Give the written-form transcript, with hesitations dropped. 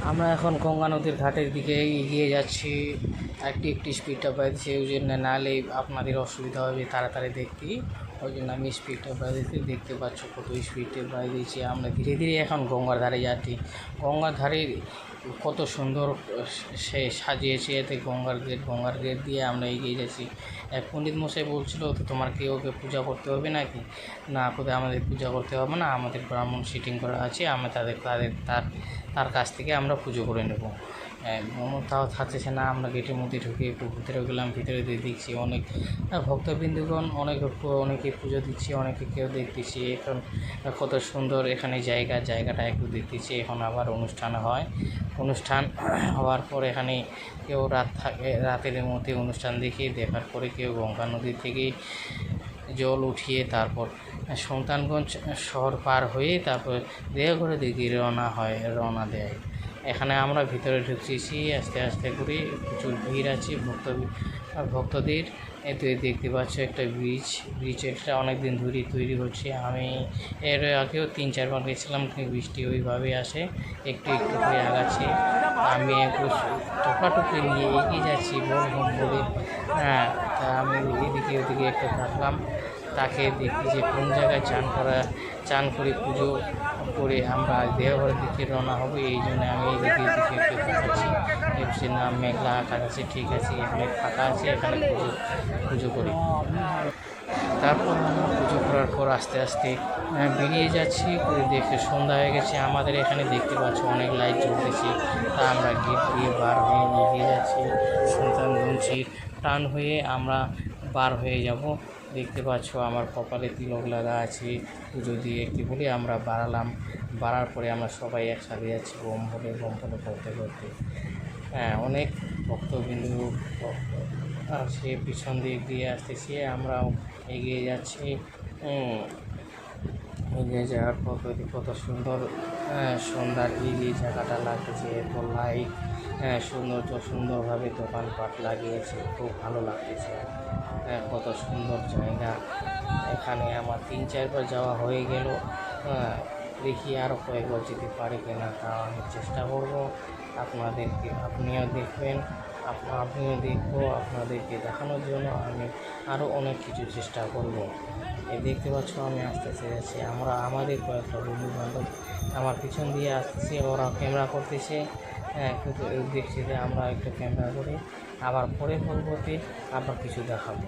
আমরা এখন গঙ্গা নদীর ঘাটের দিকে এগিয়ে যাচ্ছি। একটি স্পিডটা বাড়িয়েছি, ওই জন্য নাহলে আপনাদের অসুবিধা হবে তাড়াতাড়ি দেখতে, ওই জন্য আমি স্পিডটা বাড়িয়েছি। দেখতে পাচ্ছ কত স্পিডে বাড়িয়ে দিয়েছি। আমরা ধীরে ধীরে এখন গঙ্গার ধারে যাচ্ছি। গঙ্গার ধারে কত সুন্দর সে সাজিয়েছে, এতে গঙ্গার গেট দিয়ে আমরা এগিয়ে যাচ্ছি। এক পণ্ডিত মশাই বলছিল, তো তোমার কি ওকে পূজা করতে হবে নাকি? না, কোথায় আমাদের পূজা করতে হবে না, আমাদের ব্রাহ্মণ সিটিং করা আছে, আমরা তার কাছ থেকে আমরা পুজো করে নেব। তাও থাকতেছে না, আমরা গেটের মধ্যে ঢুকে একটু ভিতরে গেলাম। ভিতরে দিয়ে দেখছি অনেক ভক্তবৃন্দগণ অনেকে পুজো দিচ্ছে, অনেকে কেউ দেখতেছি। এখন কত সুন্দর এখানে জায়গাটা একটু দেখতেছি। এখন আবার অনুষ্ঠান হয়। অনুষ্ঠান হওয়ার পর এখানে কেউ রাতের মধ্যে অনুষ্ঠান দেখার পরে কেউ গঙ্গা নদী থেকে জল উঠিয়ে তারপর সুলতানগঞ্জ শহর পার হয়ে তারপর দেওঘরের দিকে রওনা দেয়। এখানে আমরা ভিতরে ঢুকছি আস্তে আস্তে করে। প্রচুর ভিড় আছে ভক্তদের। এতে দেখতে পাচ্ছ একটা ব্রিজ একটা অনেক দিন ধরে তৈরি হচ্ছে। আমি এর আগেও 3-4 বার গেছিলাম, কিন্তু বৃষ্টি ওইভাবে আসে, একটু করে আগাচ্ছে। আমি একটু টোপলাটুপলি নিয়ে এগিয়ে যাচ্ছি বলে। তা আমি এদিকে ওদিকে একটু থাকলাম। তাকে দেখি যে কোন জায়গায় চান করে পুজো করে আমরা দেওঘরের দিকে রওনা হবো। এই জন্য আমি এদিকে একটু দেখাচ্ছি। দেখছি না, মেঘলা আকাশ আছে, ঠিক আছে, এখানে ফাঁকা আছে, এখানে পুজো করি। তারপর আমরা পুজো করার পর আস্তে আস্তে বেরিয়ে যাচ্ছি। দেখে সন্ধ্যা হয়ে গেছে। আমাদের এখানে দেখতে পাচ্ছ অনেক লাইট জ্বলতেছে। তা আমরা গেট দিয়ে বার হয়ে এগিয়ে যাচ্ছি। সুলতানগঞ্জের টান হয়ে আমরা বার হয়ে যাব। দেখতে পাচ্ছ আমার কপালে তিলক লাগা আছে। পুজো দিয়ে একটি বলে আমরা বাড়ার পরে আমরা সবাই একসাথে যাচ্ছি বোম বলে করতে করতে। অনেক ভক্তবিন্দু সে পিছন দিক দিয়ে আসতেছি, আমরাও এগিয়ে যাচ্ছি। এগিয়ে যাওয়ার পর কত সুন্দর সন্ধ্যার এই জায়গাটা লাগতেছে, এত লাইট, সুন্দরভাবে দোকানপাট লাগিয়েছে, খুব ভালো লাগতেছে। কত সুন্দর জায়গা। এখানে আমার 3-4 বার যাওয়া হয়ে গেল। দেখি আরও কয়েকবার যেতে পারি কিনা, তা আমি চেষ্টা করব। আপনিও দেখবেন, আমিও দেখবো। আপনাদেরকে দেখানোর জন্য আমি আরও অনেক কিছু চেষ্টা করব। দেখতে পাচ্ছ আমি আস্তে যাচ্ছি। আমাদের কয়েকটা বন্ধুবান্ধব আমার পিছন দিয়ে আসতেছে, ওরা ক্যামেরা করতেছে। কিন্তু দেখছি যে আমরা একটু ক্যামেরা করে আবার পরে পরবর্তী আবার কিছু দেখাবো।